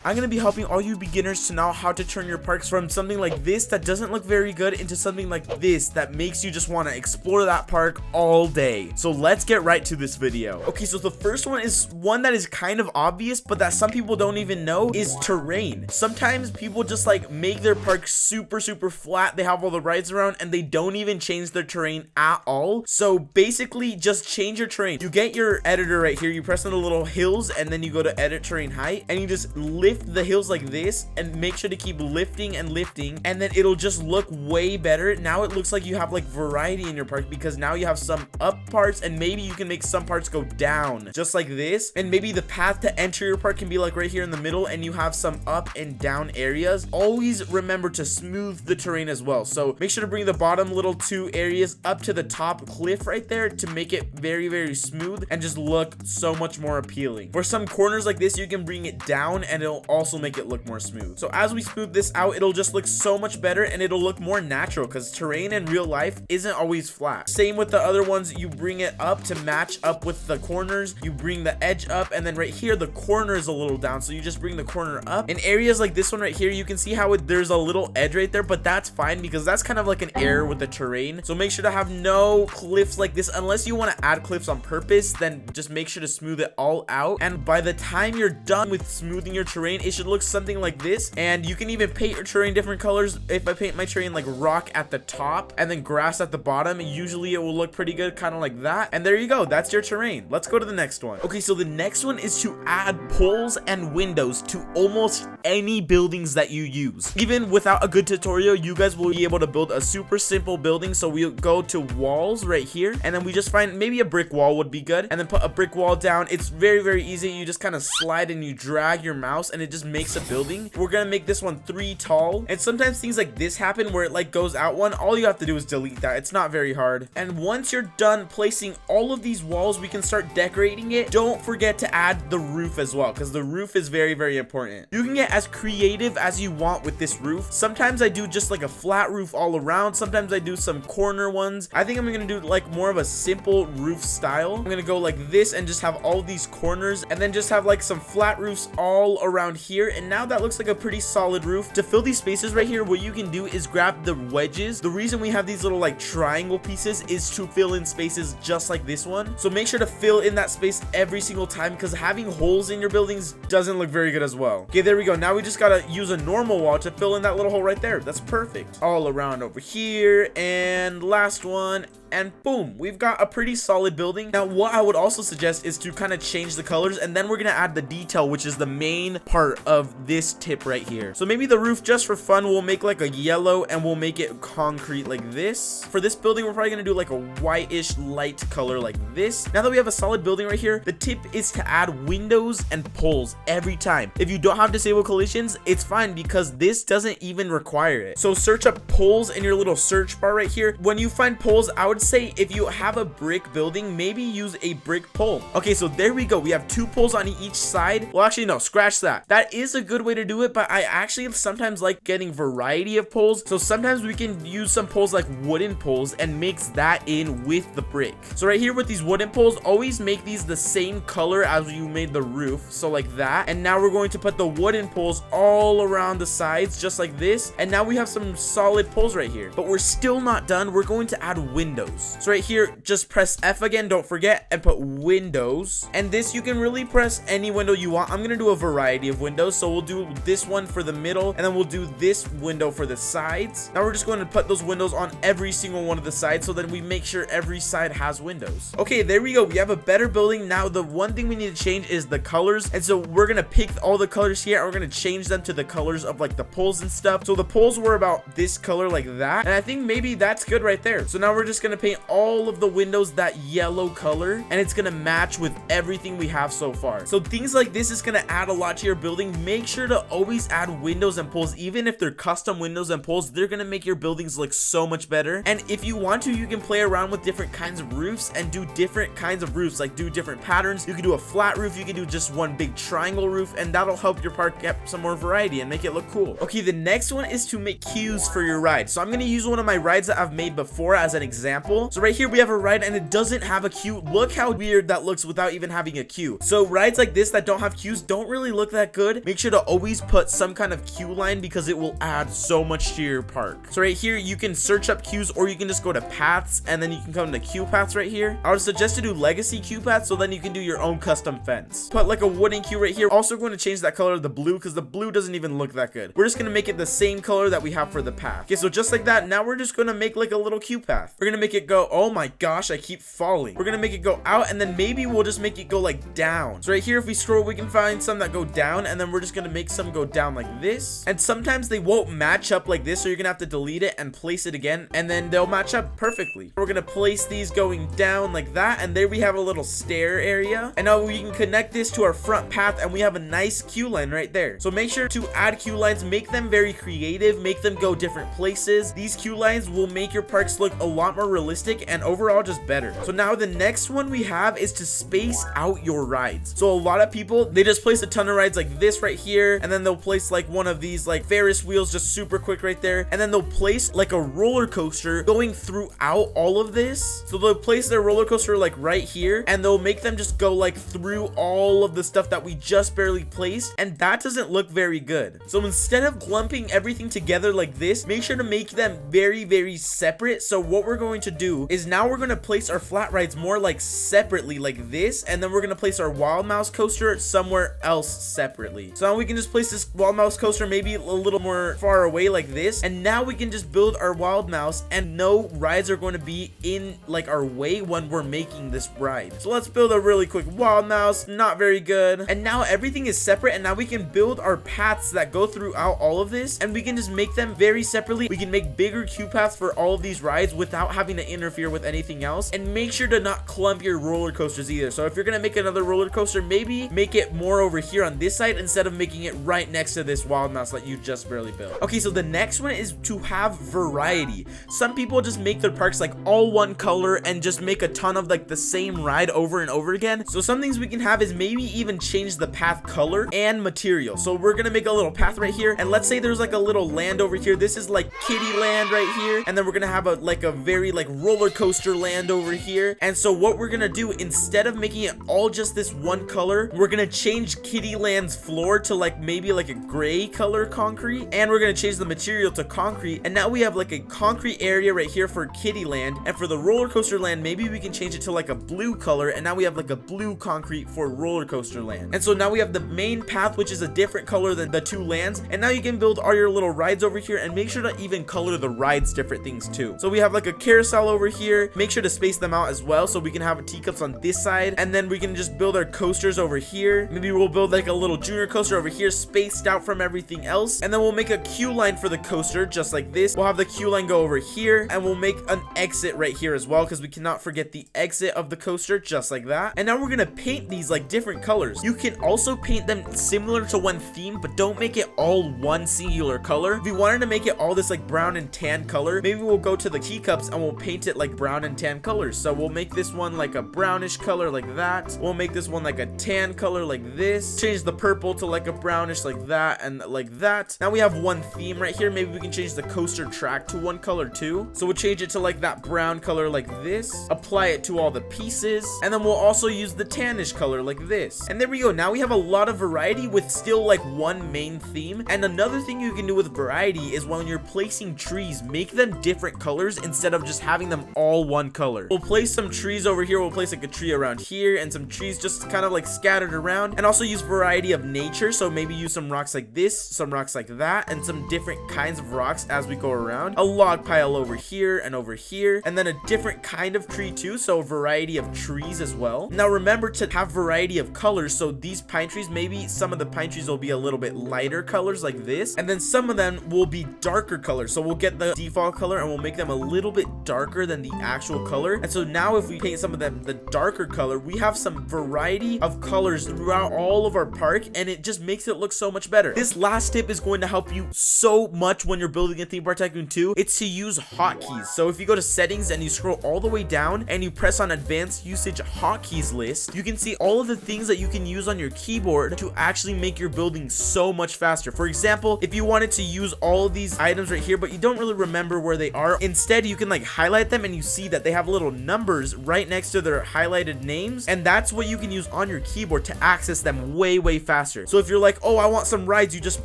I'm going to be helping all you beginners to know how to turn your parks from something like this that doesn't look very good into something like this that makes you just want to explore that park all day. So let's get right to this video. Okay, so the first one is one that is kind of obvious, but that some people don't even know is terrain. Sometimes people just like make their park super flat. They have all the rides around and they don't even change their terrain at all. So basically just change your terrain. You get your editor right here, you press on the little hills and then you go to edit terrain height and you just lift the hills like this and make sure to keep lifting and lifting, and then it'll just look way better. Now it looks like you have like variety in your park because now you have some up parts and maybe you can make some parts go down just like this, and maybe the path to enter your park can be like right here in the middle and you have some up and down areas. Always remember to smooth the terrain as well, so make sure to bring the bottom little two areas up to the top cliff right there to make it very smooth and just look so much more appealing. For some corners like this, you can bring it down and it'll also make it look more smooth. So as we smooth this out, it'll just look so much better and it'll look more natural because terrain in real life isn't always flat. Same with the other ones, you bring it up to match up with the corners, you bring the edge up, and then right here the corner is a little down, so you just bring the corner up. In areas like this one right here, you can see how there's a little edge right there, but that's fine because that's kind of like an error with the terrain. So make sure to have no cliffs like this unless you want to add cliffs on purpose. Then just make sure to smooth it all out, and by the time you're done with smoothing your terrain, it should look something like this. And you can even paint your terrain different colors. If I paint my terrain like rock at the top and then grass at the bottom, usually it will look pretty good, kind of like that. And there you go, that's your terrain. Let's go to the next one. Okay, so the next one is to add poles and windows to almost any buildings that you use. Even without a good tutorial, you guys will be able to build a super simple building. So we'll go to walls right here, and then we just find maybe a brick wall would be good, and then put a brick wall down. It's very easy. You just kind of slide and you drag your mouse and it just makes a building. We're gonna make this one 3 tall, and sometimes things like this happen where it like goes out one. All you have to do is delete that. It's not very hard. And once you're done placing all of these walls, we can start decorating it. Don't forget to add the roof as well, because the roof is very important. You can get as creative as you want with this roof. Sometimes I do just like a flat roof all around. Sometimes I do some corner ones. I think I'm gonna do like more of a simple roof style. I'm gonna go like this and just have all these corners and then just have like some flat roofs all around here. And now that looks like a pretty solid roof. To fill these spaces right here, what you can do is grab the wedges. The reason we have these little like triangle pieces is to fill in spaces just like this one. So make sure to fill in that space every single time, because having holes in your buildings doesn't look very good as well. Okay, there we go. Now we just gotta use a normal wall to fill in that little hole right there. That's perfect. All around over here, and last one, and boom, we've got a pretty solid building. Now what I would also suggest is to kind of change the colors, and then we're gonna add the detail, which is the main part of this tip right here. So maybe the roof, just for fun, we'll make like a yellow and we'll make it concrete like this. For this building, we're probably gonna do like a whitish light color like this. Now that we have a solid building right here, the tip is to add windows and poles every time. If you don't have disable collisions, it's fine because this doesn't even require it. So search up poles in your little search bar right here. When you find poles, I would say if you have a brick building, maybe use a brick pole. Okay, so there we go. We have 2 poles on each side. Well, actually no, scratch that. That is a good way to do it, but I actually sometimes like getting variety of poles. So sometimes we can use some poles like wooden poles and mix that in with the brick. So right here with these wooden poles, always make these the same color as you made the roof, so like that. And now we're going to put the wooden poles all around the sides just like this, and now we have some solid poles right here. But we're still not done. We're going to add windows. So right here, just press F again, don't forget, and put windows. And this, you can really press any window you want. I'm gonna do a variety of windows, so we'll do this one for the middle, and then we'll do this window for the sides. Now we're just going to put those windows on every single one of the sides, so then we make sure every side has windows. Okay, there we go. We have a better building. Now the one thing we need to change is the colors, and so we're gonna pick all the colors here and we're gonna change them to the colors of like the poles and stuff. So the poles were about this color like that, and I think maybe that's good right there. So now we're just gonna paint all of the windows that yellow color, and it's gonna match with everything we have so far. So things like this is gonna add a lot to your building. Make sure to always add windows and poles. Even if they're custom windows and poles, they're gonna make your buildings look so much better. And if you want to, you can play around with different kinds of roofs and do different kinds of roofs, like do different patterns. You can do a flat roof, you can do just one big triangle roof, and that'll help your park get some more variety and make it look cool. Okay, the next one is to make cues for your ride. So I'm gonna use one of my rides that I've made before as an example. example. So right here we have a ride and it doesn't have a queue. Look how weird that looks without even having a queue. So rides like this that don't have queues don't really look that good. Make sure to always put some kind of queue line because it will add so much to your park. So right here you can search up queues, or you can just go to paths and then you can come to queue paths right here. I would suggest to do legacy queue paths, so then you can do your own custom fence. Put like a wooden queue right here. Also going to change that color to the blue because the blue doesn't even look that good. We're just going to make it the same color that we have for the path. Okay, so just like that, now we're just going to make like a little queue path. We're going to make it go, oh my gosh, I keep falling. We're going to make it go out, and then maybe we'll just make it go like down. So right here, if we scroll, we can find some that go down, and then we're just going to make some go down like this. And sometimes they won't match up like this, so you're going to have to delete it and place it again, and then they'll match up perfectly. We're going to place these going down like that, and there we have a little stair area. And now we can connect this to our front path, and we have a nice queue line right there. So make sure to add queue lines, make them very creative, make them go different places. These queue lines will make your parks look a lot more realistic and overall just better. So now the next one we have is to space out your rides. So a lot of people, they just place a ton of rides like this right here, and then they'll place like one of these like Ferris wheels just super quick right there, and then they'll place like a roller coaster going throughout all of this. So they'll place their roller coaster like right here, and they'll make them just go like through all of the stuff that we just barely placed, and that doesn't look very good. So instead of clumping everything together like this, make sure to make them very separate. So what we're going to do is now we're going to place our flat rides more like separately like this, and then we're going to place our wild mouse coaster somewhere else separately. So now we can just place this wild mouse coaster maybe a little more far away like this, and now we can just build our wild mouse and no rides are going to be in like our way when we're making this ride. So let's build a really quick wild mouse. Not very good. And now everything is separate, and now we can build our paths that go throughout all of this, and we can just make them very separately. We can make bigger queue paths for all of these rides without having to interfere with anything else. And make sure to not clump your roller coasters either. So if you're gonna make another roller coaster, maybe make it more over here on this side instead of making it right next to this wild mouse that you just barely built. Okay, so the next one is to have variety. Some people just make their parks like all one color and just make a ton of like the same ride over and over again. So some things we can have is maybe even change the path color and material. So we're gonna make a little path right here, and let's say there's like a little land over here. This is like kitty land right here, and then we're gonna have a very like roller coaster land over here. And so what we're gonna do, instead of making it all just this one color, we're gonna change kitty land's floor to like maybe like a gray color concrete, and we're gonna change the material to concrete. And now we have like a concrete area right here for kitty land, and for the roller coaster land maybe we can change it to like a blue color, and now we have like a blue concrete for roller coaster land. And so now we have the main path, which is a different color than the two lands, and now you can build all your little rides over here, and make sure to even color the rides different things too. So we have like a carousel over here. Make sure to space them out as well, so we can have teacups on this side, and then we can just build our coasters over here. Maybe we'll build like a little junior coaster over here spaced out from everything else, and then we'll make a queue line for the coaster just like this. We'll have the queue line go over here, and we'll make an exit right here as well, because we cannot forget the exit of the coaster just like that. And now we're gonna paint these like different colors. You can also paint them similar to one theme, but don't make it all one singular color. If we wanted to make it all this like brown and tan color, maybe we'll go to the teacups and we'll paint it like brown and tan colors. So we'll make this one like a brownish color like that. We'll make this one like a tan color like this. Change the purple to like a brownish like that and like that. Now we have one theme right here. Maybe we can change the coaster track to one color too. So we'll change it to like that brown color like this. Apply it to all the pieces, and then we'll also use the tannish color like this. And there we go. Now we have a lot of variety with still like one main theme. And another thing you can do with variety is when you're placing trees, make them different colors instead of just having them all one color. We'll place some trees over here. We'll place like a tree around here and some trees just kind of like scattered around, and also use variety of nature. So maybe use some rocks like this, some rocks like that, and some different kinds of rocks as we go around. A log pile over here, and then a different kind of tree too. So a variety of trees as well. Now remember to have variety of colors. So these pine trees, maybe some of the pine trees will be a little bit lighter colors like this, and then some of them will be darker colors. So we'll get the default color and we'll make them a little bit darker than the actual color. And so now if we paint some of them the darker color, we have some variety of colors throughout all of our park, and it just makes it look so much better. This last tip is going to help you so much when you're building a theme park Tycoon 2. It's to use hotkeys. So if you go to settings and you scroll all the way down and you press on advanced usage hotkeys list, you can see all of the things that you can use on your keyboard to actually make your building so much faster. For example, if you wanted to use all of these items right here, but you don't really remember where they are, instead you can like highlight highlight them and you see that they have little numbers right next to their highlighted names, and that's what you can use on your keyboard to access them way faster. So if you're like, oh, I want some rides, you just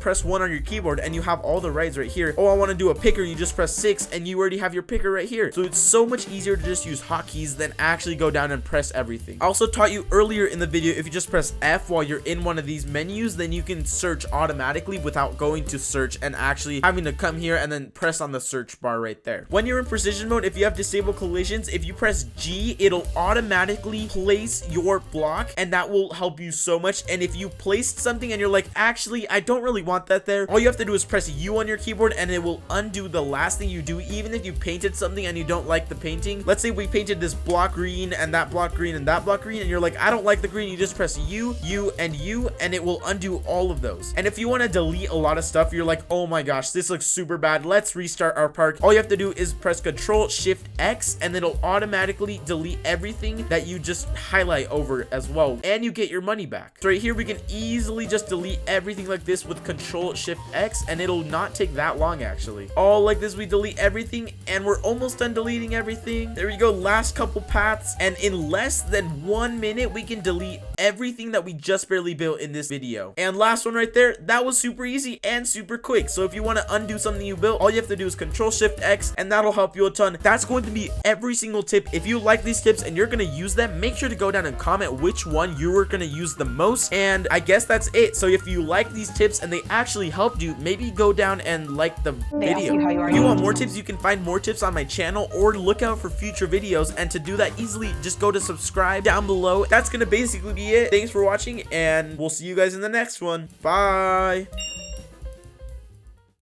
press 1 on your keyboard and you have all the rides right here. Oh, I want to do a picker, you just press 6 and you already have your picker right here. So it's so much easier to just use hotkeys than actually go down and press everything. I also taught you earlier in the video, if you just press F while you're in one of these menus, then you can search automatically without going to search and actually having to come here and then press on the search bar right there. When you're in precision mode, if you have disabled collisions, if you press G, it'll automatically place your block, and that will help you so much. And if you placed something and you're like, actually, I don't really want that there, all you have to do is press U on your keyboard and it will undo the last thing you do. Even if you painted something and you don't like the painting, let's say we painted this block green and that block green and that block green, and you're like, I don't like the green, you just press U, U, and U, and it will undo all of those. And if you want to delete a lot of stuff, you're like, oh my gosh, this looks super bad, let's restart our park. All you have to do is press Control Shift X and it'll automatically delete everything that you just highlight over as well, and you get your money back. So right here we can easily just delete everything like this with Control Shift X, and it'll not take that long actually. All like this, we delete everything and we're almost done deleting everything. There we go, last couple paths, and in less than 1 minute we can delete everything that we just barely built in this video. And last one right there, that was super easy and super quick. So if you want to undo something you built, all you have to do is Control Shift X and that'll help you a ton. That's going to be every single tip. If you like these tips and you're going to use them, make sure to go down and comment which one you were going to use the most. And I guess that's it. So if you like these tips and they actually helped you, maybe go down and like the video. If you want more tips, you can find more tips on my channel or look out for future videos. And to do that easily, just go to subscribe down below. That's going to basically be it. Thanks for watching and we'll see you guys in the next one. Bye.